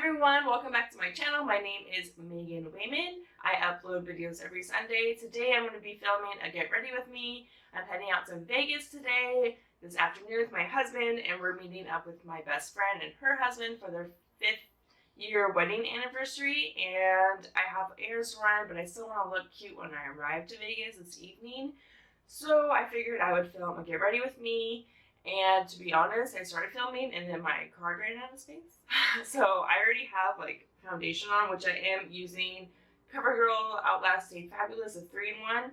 everyone, welcome back to my channel. My name is Wayman. I upload videos every Sunday. Today I'm going to be filming a get ready with me. I'm heading out to Vegas today, this afternoon with my husband, and we're meeting up with my best friend and her husband for their 5th-year wedding anniversary. And I have errands to run, but I still want to look cute when I arrive to Vegas this evening. So I figured I would film a get ready with me. And to be honest, I started filming and then my card ran out of space. So I already have like foundation on, which I am using CoverGirl Outlast Stay Fabulous, a 3-in-1.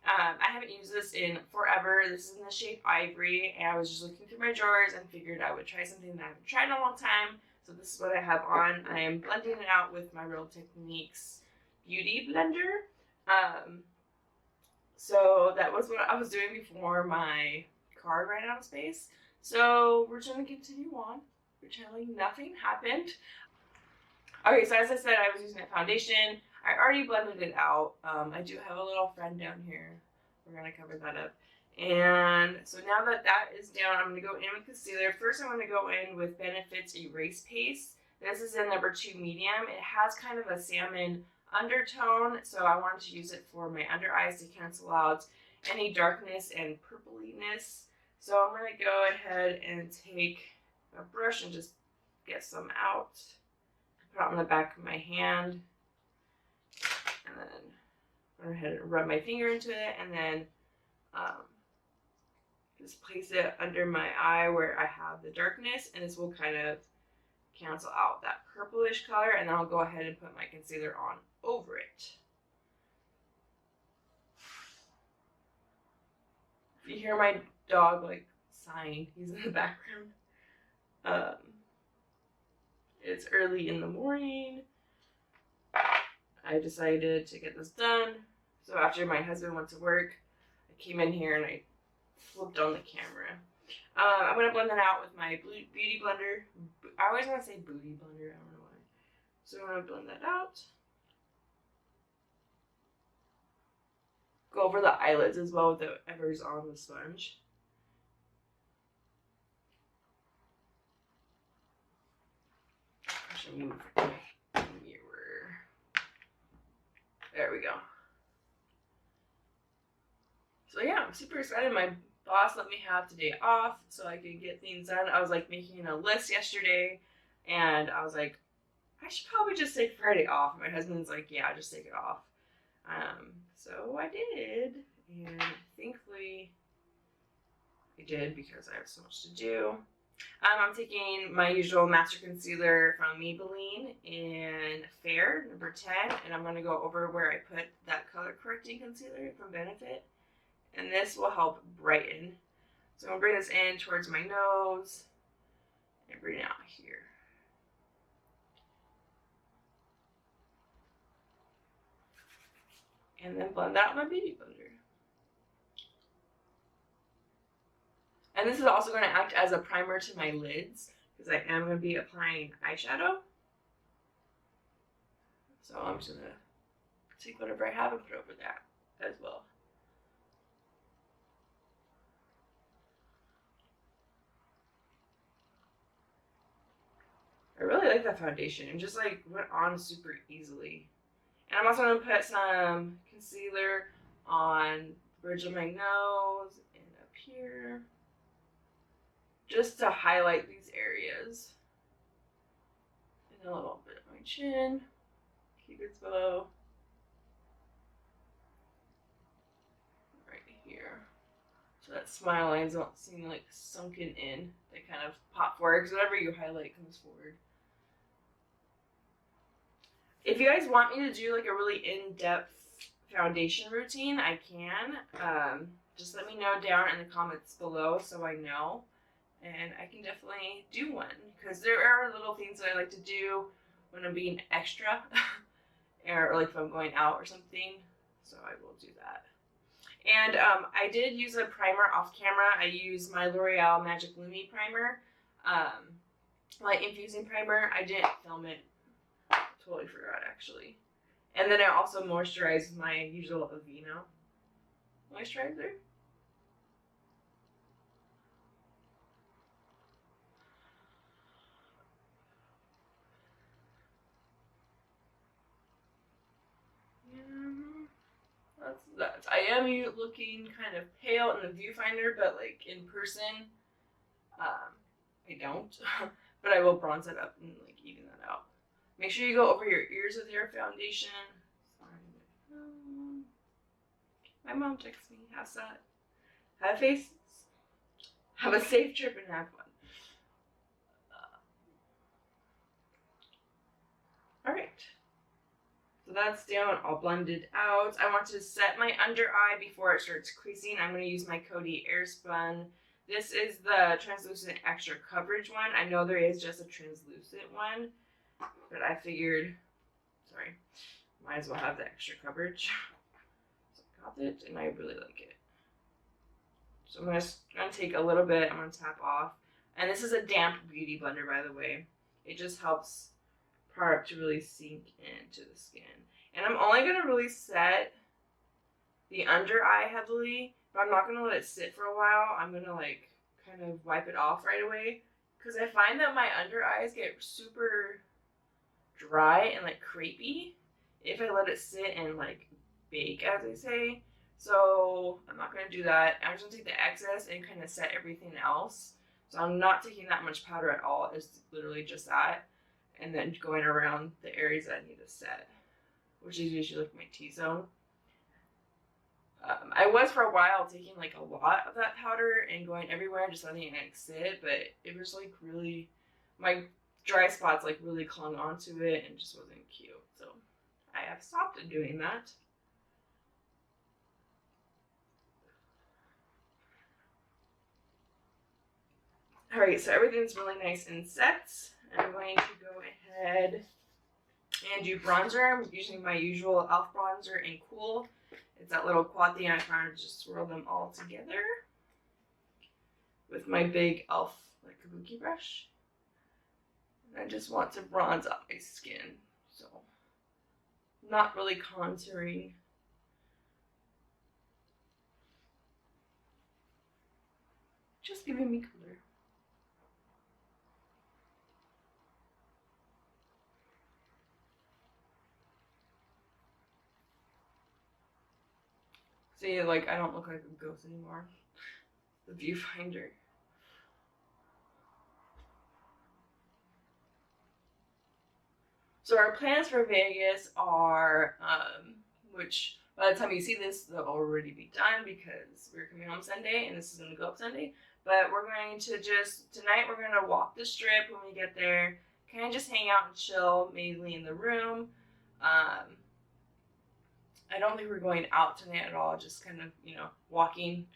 I haven't used this in forever. This is in the shade Ivory, and I was just looking through my drawers and figured I would try something that I haven't tried in a long time. So this is what I have on. I am blending it out with my Real Techniques Beauty Blender. So that was what I was doing before my card ran out of space. So we're going to continue on, pretending nothing happened. Okay, so as I said, I was using a foundation. I already blended it out. I do have a little friend down here. We're going to cover that up. And so now that that is down, I'm going to go in with concealer. First, I'm going to go in with Benefit's Erase Paste. This is in number 2 medium. It has kind of a salmon undertone, so I wanted to use it for my under eyes to cancel out any darkness and purpliness. So I'm going to go ahead and take a brush and just get some out. Put it on the back of my hand. And then go ahead and rub my finger into it. And then just place it under my eye where I have the darkness. And this will kind of cancel out that purplish color. And then I'll go ahead and put my concealer on over it. If you hear my dog like sighing, he's in the background. It's early in the morning. I decided to get this done. So after my husband went to work, I came in here and I flipped on the camera. I'm going to blend that out with my beauty blender. I always want to say booty blender, I don't know why. So I'm going to blend that out. Go over the eyelids as well with whatever's on the sponge. I should move the mirror. There we go. So yeah, I'm super excited. My boss let me have today off so I could get things done. I was like making a list yesterday, and I was like, I should probably just take Friday off. My husband's like, yeah, just take it off. So I did, and thankfully I did because I have so much to do. I'm taking my usual Master Concealer from Maybelline in Fair, number 10, and I'm going to go over where I put that color correcting concealer from Benefit, and this will help brighten. So I'm going to bring this in towards my nose and bring it out here. And then blend that with my beauty blender. And this is also going to act as a primer to my lids because I am going to be applying eyeshadow. So I'm just going to take whatever I have and put over that as well. I really like that foundation. It just like went on super easily. And I'm also going to put some concealer on the bridge of my nose and up here, just to highlight these areas. And a little bit of my chin, Cupid's bow, right here. So that smile lines don't seem like sunken in. They kind of pop forward because whatever you highlight comes forward. If you guys want me to do like a really in-depth foundation routine, I can. Just let me know down in the comments below so I know. And I can definitely do one. Because there are little things that I like to do when I'm being extra. Or like if I'm going out or something. So I will do that. And I did use a primer off camera. I used my L'Oreal Magic Lumi primer. Light infusing primer. I didn't film it. Totally forgot actually. And then I also moisturized my usual Aveeno moisturizer. I am looking kind of pale in the viewfinder, but like in person, I don't. But I will bronze it up and like even that out. Make sure you go over your ears with your foundation. My mom texts me. How's that? Have faces. Have a safe trip and have fun. Alright. So that's down, all blended out. I want to set my under eye before it starts creasing. I'm going to use my Coty Airspun. This is the translucent extra coverage one. I know there is just a translucent one, but I figured, sorry, might as well have the extra coverage. So I got it, and I really like it. So I'm going to take a little bit, I'm going to tap off. And this is a damp beauty blender, by the way. It just helps product to really sink into the skin. And I'm only going to really set the under eye heavily, but I'm not going to let it sit for a while. I'm going to like kind of wipe it off right away, because I find that my under eyes get super dry and like crepey if I let it sit and like bake, as they say. So I'm not going to do that. I'm just going to take the excess and kind of set everything else. So I'm not taking that much powder at all. It's literally just that. And then going around the areas that I need to set, which is usually like my T-zone. I was for a while taking like a lot of that powder and going everywhere and just letting it like sit, but it was like really, my dry spots like really clung onto it and just wasn't cute. So I have stopped doing that. Alright, so everything's really nice and set. I'm going to go ahead and do bronzer. I'm using my usual e.l.f. bronzer in Cool. It's that little quad thing. I kind of just swirl them all together with my big e.l.f. like kabuki brush. And I just want to bronze up my skin. So, not really contouring. Just giving me color. See, like, I don't look like a ghost anymore. The viewfinder. So our plans for Vegas are, which by the time you see this, they'll already be done because we're coming home Sunday and this is going to go up Sunday. But we're going to tonight we're going to walk the strip when we get there. Kind of just hang out and chill, mainly in the room. I don't think we're going out tonight at all, just kind of, you know, walking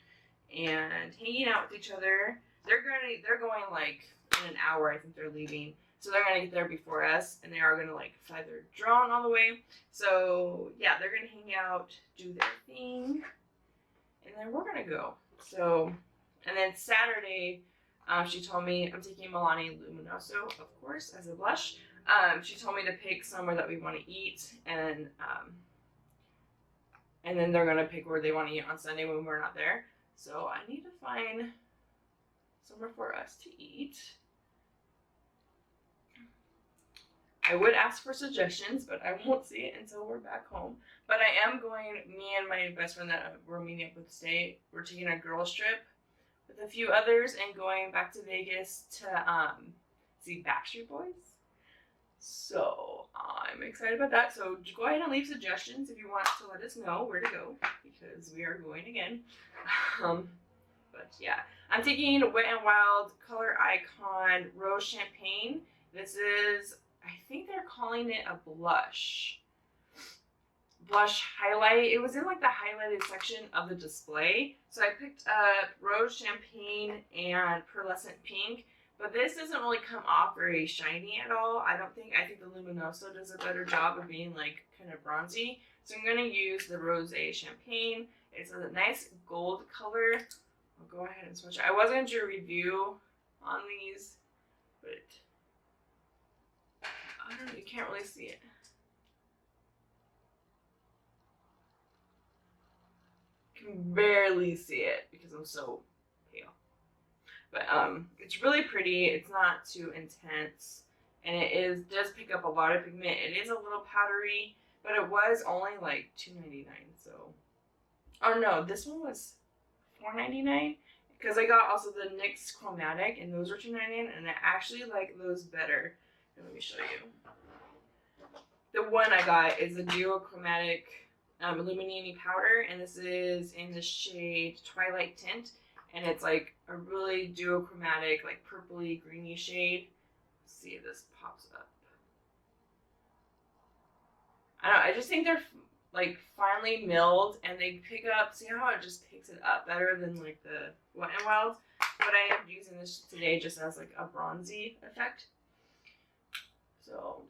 and hanging out with each other. They're going like in an hour, I think they're leaving. So they're gonna get there before us, and they are gonna like fly their drone all the way. So yeah, they're gonna hang out, do their thing, and then we're gonna go. So, and then Saturday, she told me I'm taking Milani Luminoso, of course, as a blush. She told me to pick somewhere that we want to eat, and then they're gonna pick where they want to eat on Sunday when we're not there. So I need to find somewhere for us to eat. I would ask for suggestions, but I won't see it until we're back home. But I am going, me and my best friend that we're meeting up with today, we're taking a girls trip with a few others and going back to Vegas to see Backstreet Boys. So I'm excited about that. So go ahead and leave suggestions if you want to let us know where to go, because we are going again. But yeah, I'm taking Wet n Wild Color Icon Rose Champagne. This is, I think they're calling it a blush highlight. It was in like the highlighted section of the display. So I picked up Rose Champagne and Pearlescent Pink. But this doesn't really come off very shiny at all. I think the Luminoso does a better job of being like kind of bronzy. So I'm going to use the Rosé Champagne. It's a nice gold color. I'll go ahead and switch it. I was going to do a review on these, but I don't know, you can't really see it. You can barely see it because I'm so pale. But it's really pretty. It's not too intense, and it does pick up a lot of pigment. It is a little powdery, but it was only like $2.99, so Oh no, this one was $4.99 because I got also the NYX Chromatic, and those were $2.99, and I actually like those better. Let me show you. The one I got is the duochromatic illuminating powder, and this is in the shade Twilight Tint, and it's like a really duochromatic, like purpley greeny shade. Let's see if this pops up. I don't know, I just think they're like finely milled, and they pick up. See how it just picks it up better than like the Wet n Wild. But I am using this today just as like a bronzy effect. So,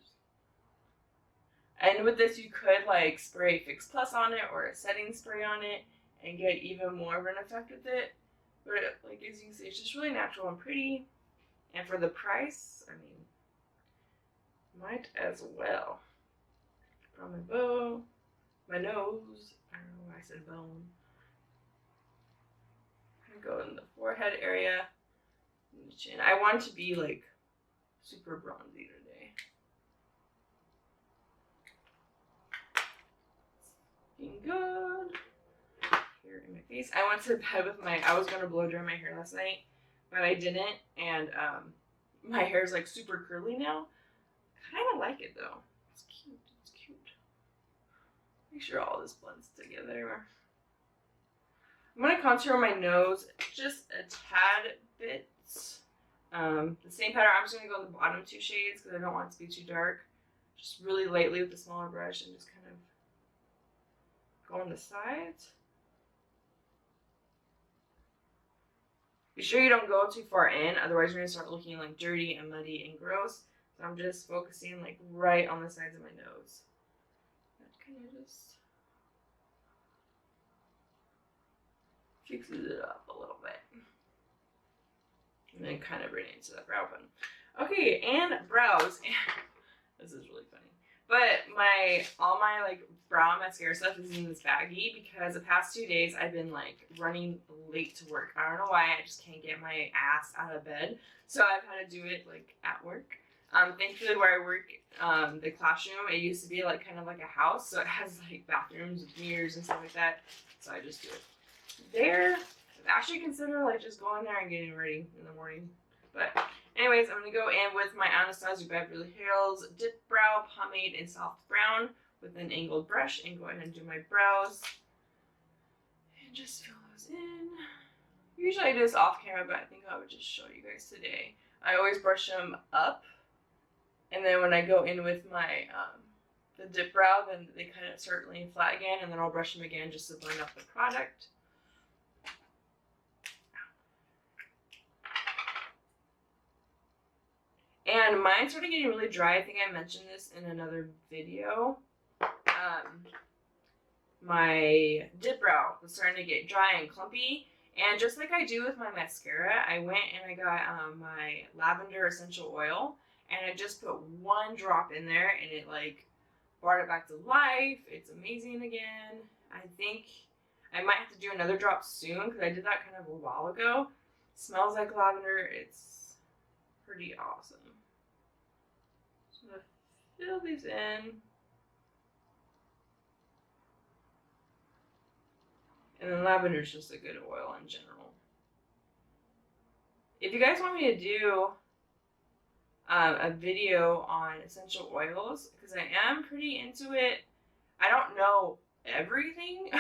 and with this you could like spray Fix Plus on it or a setting spray on it and get even more of an effect with it. But like as you can see, it's just really natural and pretty. And for the price, I mean, might as well. Put on my bow, my nose. I don't know why I said bone. I'm gonna go in the forehead area, and the chin. I want to be like super bronzy today. Looking good. Here in my face. I went to bed with I was gonna blow dry my hair last night, but I didn't, and my hair is like super curly now. Kind of like it though. It's cute. It's cute. Make sure all this blends together. I'm gonna contour my nose just a tad bit. The same pattern. I'm just gonna go in the bottom two shades because I don't want it to be too dark. Just really lightly with a smaller brush and just kind of go on the sides. Be sure you don't go too far in, otherwise you're gonna start looking like dirty and muddy and gross. So I'm just focusing like right on the sides of my nose. That kind of just fixes it up a little bit. And then kind of bring it into the brow bone. Okay, and brows. This is really funny. But all my like brow mascara stuff is in this baggie because the past 2 days I've been like running late to work. I don't know why, I just can't get my ass out of bed. So I've had to do it like at work. Thankfully where I work, the classroom, it used to be like kind of like a house, so it has like bathrooms with mirrors and stuff like that. So I just do it there. I actually consider like just going there and getting ready in the morning. But anyways, I'm gonna go in with my Anastasia Beverly Hills Dip Brow Pomade in Soft Brown with an angled brush, and go ahead and do my brows and just fill those in. Usually I do this off camera, but I think I would just show you guys today. I always brush them up, and then when I go in with my the dip brow, then they kind of start laying flat again, and then I'll brush them again just to blend up the product. And mine started getting really dry. I think I mentioned this in another video. My dip brow was starting to get dry and clumpy. And just like I do with my mascara, I went and I got my lavender essential oil. And I just put one drop in there, and it like brought it back to life. It's amazing again. I think I might have to do another drop soon because I did that kind of a while ago. It smells like lavender. It's pretty awesome. So I'm gonna fill these in. And then lavender is just a good oil in general. If you guys want me to do a video on essential oils, because I am pretty into it, I don't know everything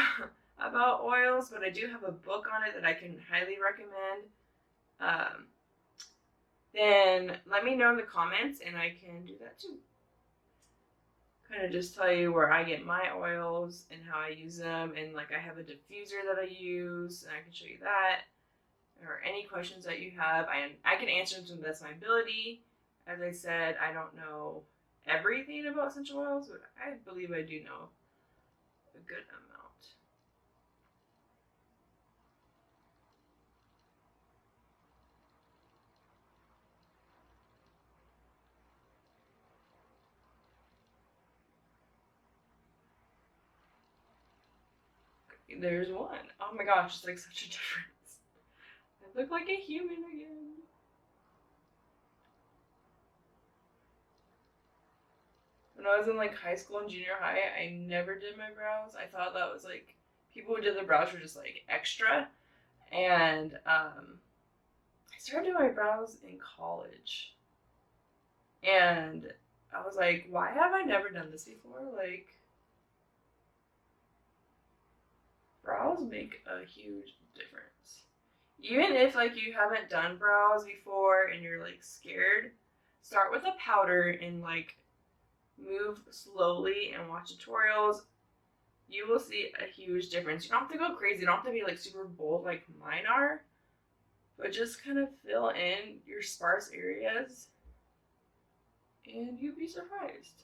about oils, but I do have a book on it that I can highly recommend. Then let me know in the comments and I can do that too. Kind of just tell you where I get my oils and how I use them, and like I have a diffuser that I use, and I can show you that. Or any questions that you have, I can answer them to the best of my ability. As I said, I don't know everything about essential oils, but I believe I do know a good amount. There's one. Oh my gosh, it's like such a difference. I look like a human again. When I was in like high school and junior high, I never did my brows. I thought that was like, people who did their brows were just like extra. And I started doing my brows in college. And I was like, why have I never done this before? Like, brows make a huge difference. Even if like you haven't done brows before and you're like scared, start with a powder and like move slowly and watch tutorials. You will see a huge difference. You don't have to go crazy. You don't have to be like super bold like mine are, but just kind of fill in your sparse areas and you'd be surprised.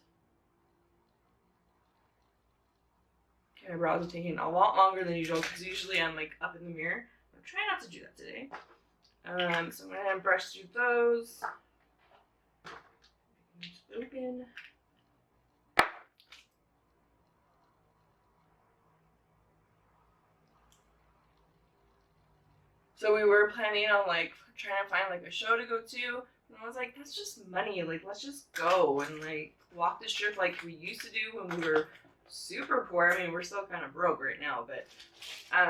Okay, my brows are taking a lot longer than usual because usually I'm like up in the mirror. I'm trying not to do that today. So I'm gonna brush through those. Open. So we were planning on like trying to find like a show to go to, and I was like, that's just money. Like, let's just go and like walk the strip like we used to do when we were super poor. I mean, we're still kind of broke right now, but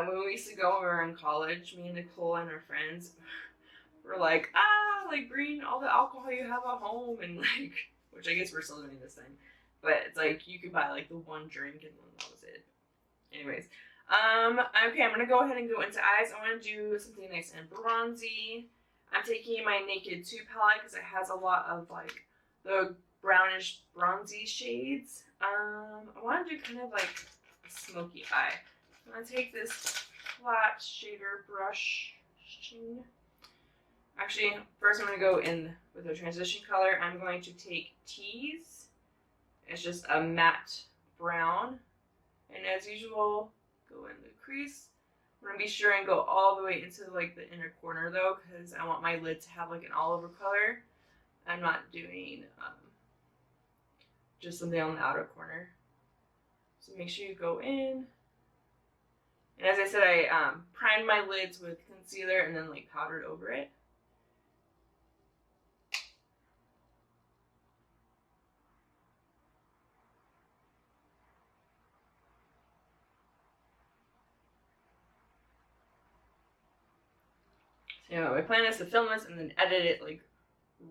when we used to go when we were in college, me and Nicole and our friends were like, like bring all the alcohol you have at home, and like, which I guess we're still doing this time, but it's like you could buy like the one drink and then that was it. Anyways, okay, I'm gonna go ahead and go into eyes. I want to do something nice and bronzy. I'm taking my Naked 2 palette because it has a lot of like the brownish bronzy shades. I want to do kind of like a smoky eye. I'm gonna take this flat shader brush. Actually, first I'm gonna go in with a transition color. I'm going to take Tease. It's just a matte brown. And as usual, go in the crease. I'm going to be sure and go all the way into like the inner corner though, because I want my lid to have like an all over color. I'm not doing just something on the outer corner. So make sure you go in. And as I said, I primed my lids with concealer and then like powdered over it. So my plan is to film this and then edit it like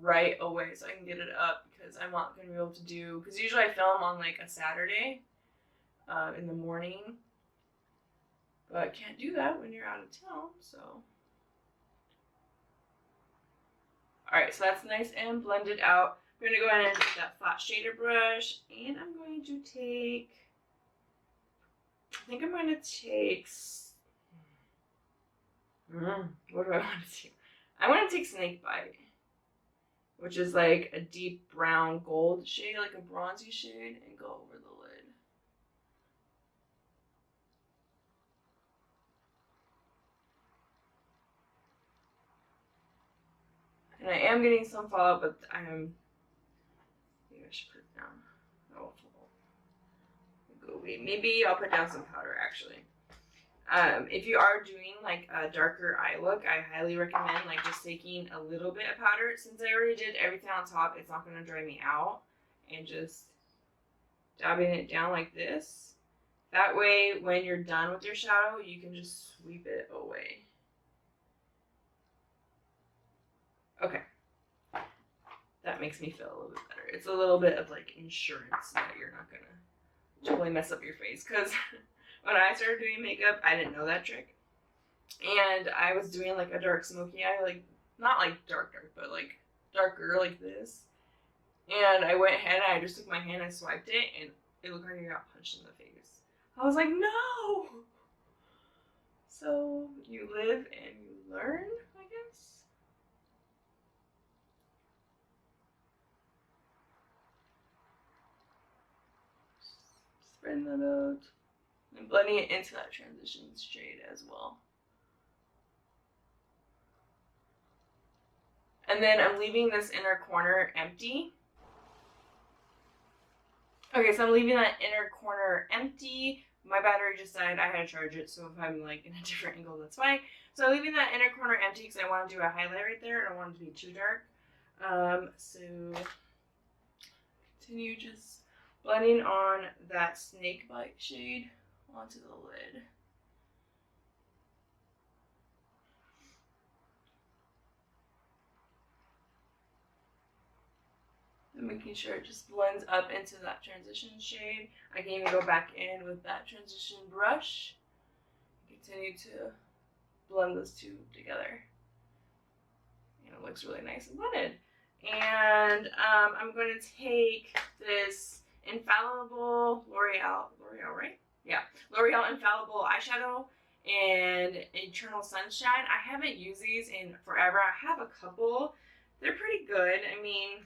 right away so I can get it up because I'm not going to be able to do, because usually I film on like a Saturday in the morning, but I can't do that when you're out of town, so. Alright, so that's nice and blended out. I'm going to go ahead and take that flat shader brush, and I'm going to take, I think I'm going to take, what do I want to do? I want to take Snake Bite, which is like a deep brown gold shade, like a bronzy shade, and go over the lid. And I am getting some fallout, but maybe I should put it down. Oh, maybe I'll put down some powder actually. If you are doing like a darker eye look, I highly recommend like just taking a little bit of powder. Since I already did everything on top, it's not going to dry me out, and just dabbing it down like this. That way, when you're done with your shadow, you can just sweep it away. Okay. That makes me feel a little bit better. It's a little bit of like insurance that you're not going to totally mess up your face, because when I started doing makeup, I didn't know that trick. And I was doing like a dark smoky eye, like not like dark, but like darker like this. And I went ahead and I just took my hand and swiped it, and it looked like I got punched in the face. I was like, no! So you live and you learn, I guess. Spreading that out. And blending it into that transition shade as well. And then I'm leaving this inner corner empty. Okay, so I'm leaving that inner corner empty. My battery just died. I had to charge it, so if I'm like in a different angle, that's fine. So I'm leaving that inner corner empty because I want to do a highlight right there. I don't want it to be too dark. So continue just blending on that Snake Bite shade onto the lid. So making sure it just blends up into that transition shade. I can even go back in with that transition brush. Continue to blend those two together. And it looks really nice and blended. And I'm going to take this Infallible L'Oreal, right? Yeah, L'Oreal Infallible eyeshadow and Eternal Sunshine. I haven't used these in forever. I have a couple. They're pretty good. I mean,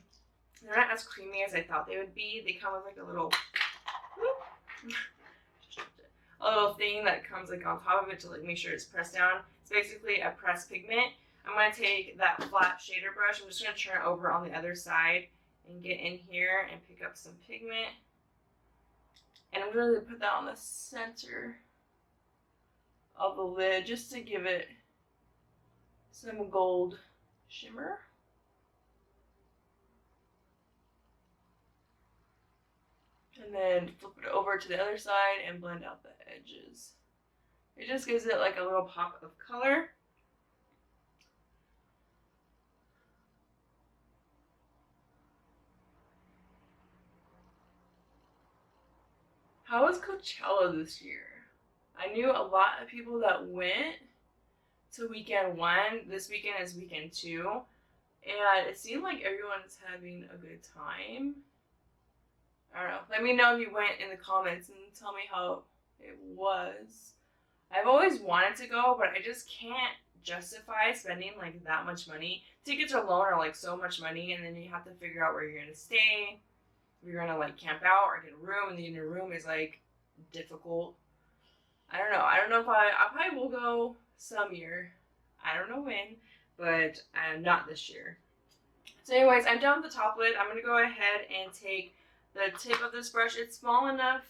they're not as creamy as I thought they would be. They come with like a little thing that comes like on top of it to like make sure it's pressed down. It's basically a pressed pigment. I'm going to take that flat shader brush. I'm just going to turn it over on the other side and get in here and pick up some pigment. And I'm going to put that on the center of the lid just to give it some gold shimmer. And then flip it over to the other side and blend out the edges. It just gives it like a little pop of color. How was Coachella this year? I knew a lot of people that went to weekend 1. This weekend is weekend 2. And it seemed like everyone's having a good time. I don't know. Let me know if you went in the comments and tell me how it was. I've always wanted to go, but I just can't justify spending like that much money. Tickets alone are like so much money, and then you have to figure out where you're gonna stay. If you're gonna like camp out or get a room, and then your room is like difficult. I don't know. I don't know if I probably will go some year. I don't know when, but not this year. So anyways, I'm done with the top lid. I'm gonna go ahead and take the tip of this brush. It's small enough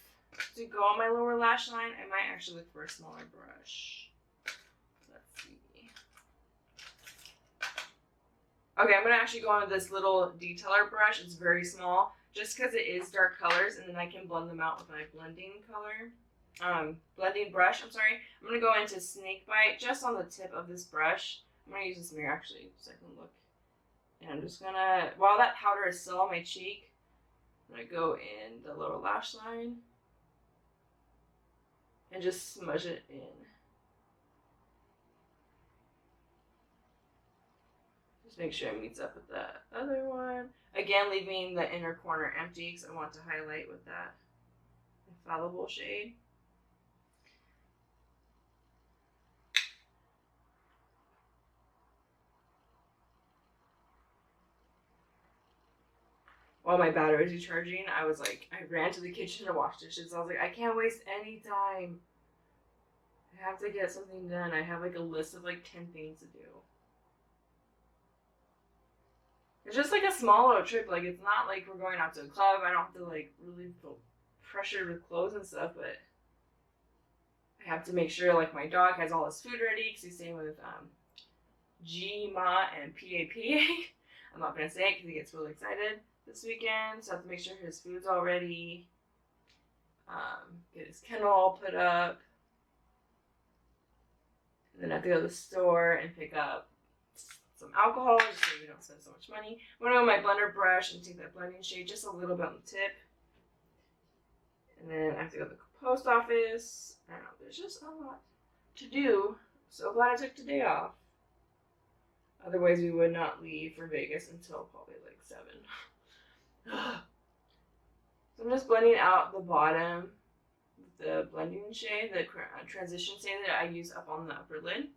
to go on my lower lash line. I might actually look for a smaller brush. Let's see. Okay, I'm going to actually go on with this little detailer brush. It's very small, just because it is dark colors, and then I can blend them out with my blending brush. I'm going to go into Snakebite just on the tip of this brush. I'm going to use this mirror actually so I can look. And I'm just going to, while that powder is still on my cheek, I'm going to go in the lower lash line and just smudge it in. Just make sure it meets up with that other one. Again, leaving the inner corner empty because I want to highlight with that Infallible shade. While my battery was recharging, I ran to the kitchen to wash dishes. I was like, I can't waste any time. I have to get something done. I have like a list of like 10 things to do. It's just like a small little trip. Like, it's not like we're going out to a club. I don't have to like really feel pressured with clothes and stuff, but I have to make sure like my dog has all his food ready because he's staying with G, Ma, and PAPA. I'm not going to say it because he gets really excited this weekend, so I have to make sure his food's all ready. Get his kennel all put up. And then I have to go to the store and pick up some alcohol just so we don't spend so much money. I'm going to go with my blender brush and take that blending shade just a little bit on the tip. And then I have to go to the post office. I don't know, there's just a lot to do. So glad I took today off. Otherwise, we would not leave for Vegas until probably like 7. So I'm just blending out the bottom with the blending shade, the transition shade that I use up on the upper lid.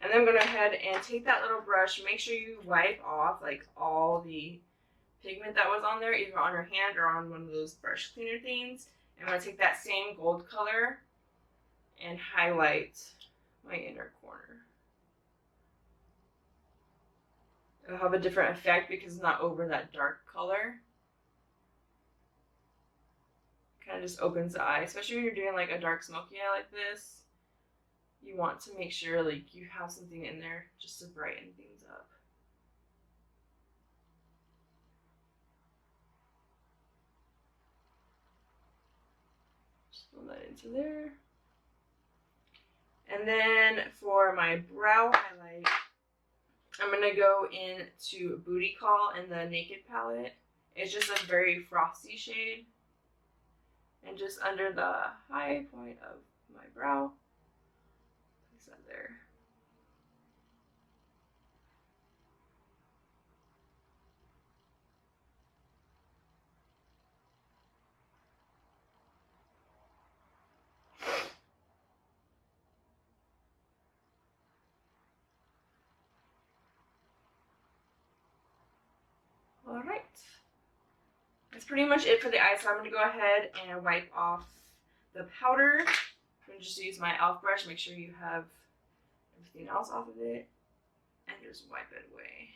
And then I'm going to go ahead and take that little brush. Make sure you wipe off like all the pigment that was on there, either on your hand or on one of those brush cleaner things. I'm going to take that same gold color and highlight my inner corner. It'll have a different effect because it's not over that dark color. Kind of just opens the eye, especially when you're doing like a dark smoky eye like this. You want to make sure like you have something in there just to brighten things up. Just put that into there. And then for my brow highlight, I'm going to go into Booty Call in the Naked palette. It's just a very frosty shade. And just under the high point of my brow, place that there. Alright. That's pretty much it for the eyes, so I'm going to go ahead and wipe off the powder. I'm going to just use my e.l.f. brush, make sure you have everything else off of it, and just wipe it away.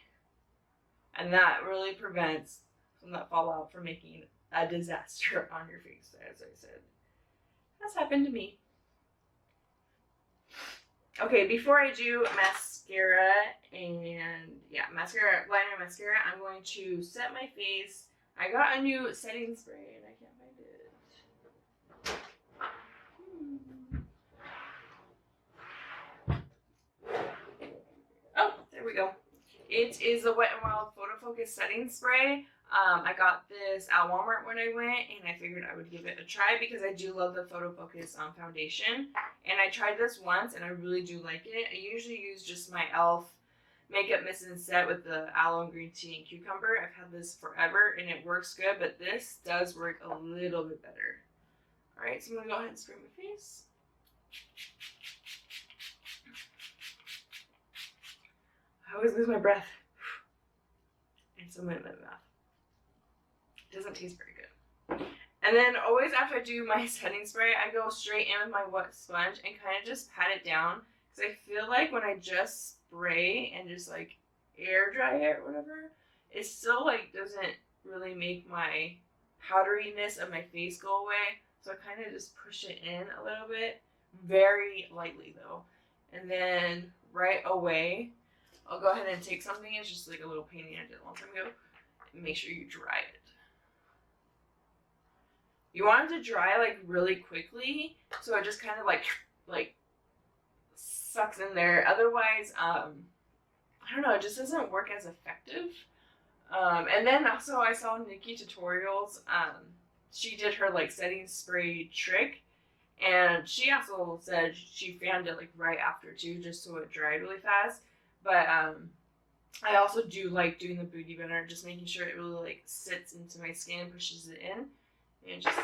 And that really prevents from that fallout from making a disaster on your face, as I said. That's happened to me. Okay, before I do mascara and mascara, liner mascara, I'm going to set my face. I got a new setting spray and I can't find it. Oh, there we go. It is the Wet n Wild Photo Focus setting spray. I got this at Walmart when I went, and I figured I would give it a try because I do love the Photo Focus foundation. And I tried this once, and I really do like it. I usually use just my e.l.f. Makeup Mist and Set with the aloe and green tea and cucumber. I've had this forever, and it works good, but this does work a little bit better. Alright, so I'm going to go ahead and spray my face. I always lose my breath. And some in my mouth. It doesn't taste very good. And then always after I do my setting spray, I go straight in with my wet sponge and kind of just pat it down. Because I feel like when I just spray and just like air dry it or whatever, it still like doesn't really make my powderiness of my face go away. So I kind of just push it in a little bit. Very lightly though. And then right away, I'll go ahead and take something. It's just like a little painting I did a long time ago. And make sure you dry it. You want it to dry like really quickly, so it just kind of like sucks in there. Otherwise, I don't know, it just doesn't work as effective. And then also I saw Nikki tutorials. She did her like setting spray trick, and she also said she fanned it like right after too, just so it dried really fast. But I also do like doing the booty blender, just making sure it really like sits into my skin, pushes it in, and it just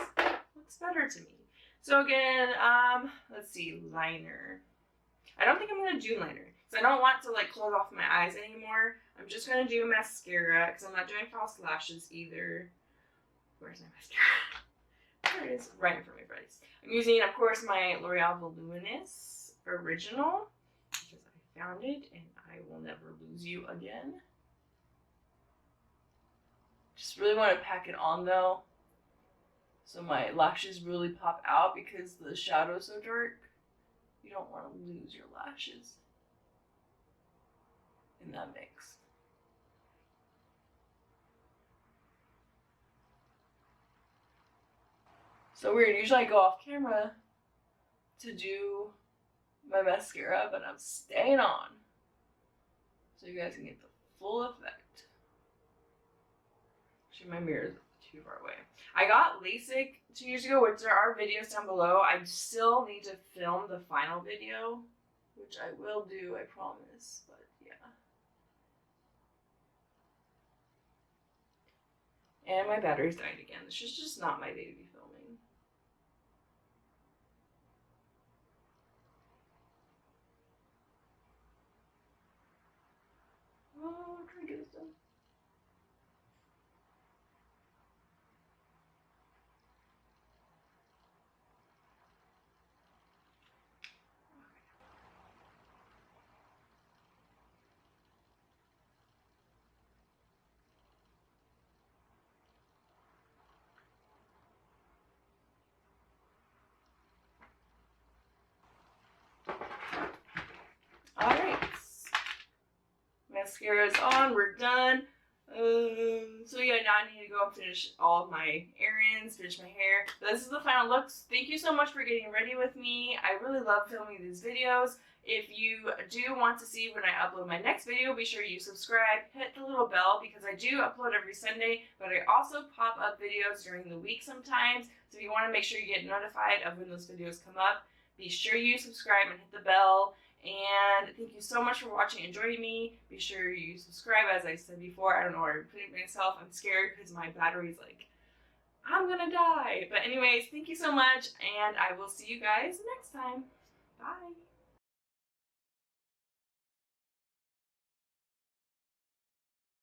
looks better to me. So again, let's see, liner. I don't think I'm gonna do liner because I don't want to like close off my eyes anymore. I'm just gonna do mascara because I'm not doing false lashes either. Where's my mascara? There it is, right in front of my face. I'm using, of course, my L'Oreal Voluminous Original because I found it and I will never lose you again. Just really want to pack it on though, so my lashes really pop out because the shadow's so dark. You don't want to lose your lashes in that mix. So weird, usually I go off camera to do my mascara, but I'm staying on so you guys can get the full effect. Actually, my mirror is too far away. I got LASIK 2 years ago, which there are videos down below. I still need to film the final video, which I will do, I promise, but yeah. And my battery's dying again. This is just not my day to be filming. Oh, I'm trying to get this done. Alright, mascara is on, we're done. So yeah, now I need to go and finish all of my errands, finish my hair. This is the final look. Thank you so much for getting ready with me. I really love filming these videos. If you do want to see when I upload my next video, be sure you subscribe, hit the little bell, because I do upload every Sunday, but I also pop up videos during the week sometimes. So if you want to make sure you get notified of when those videos come up, be sure you subscribe and hit the bell. And thank you so much for watching and joining me. Be sure you subscribe, as I said before. I don't know where I'm putting myself. I'm scared because my battery's like, I'm gonna die. But anyways, thank you so much, and I will see you guys next time. Bye.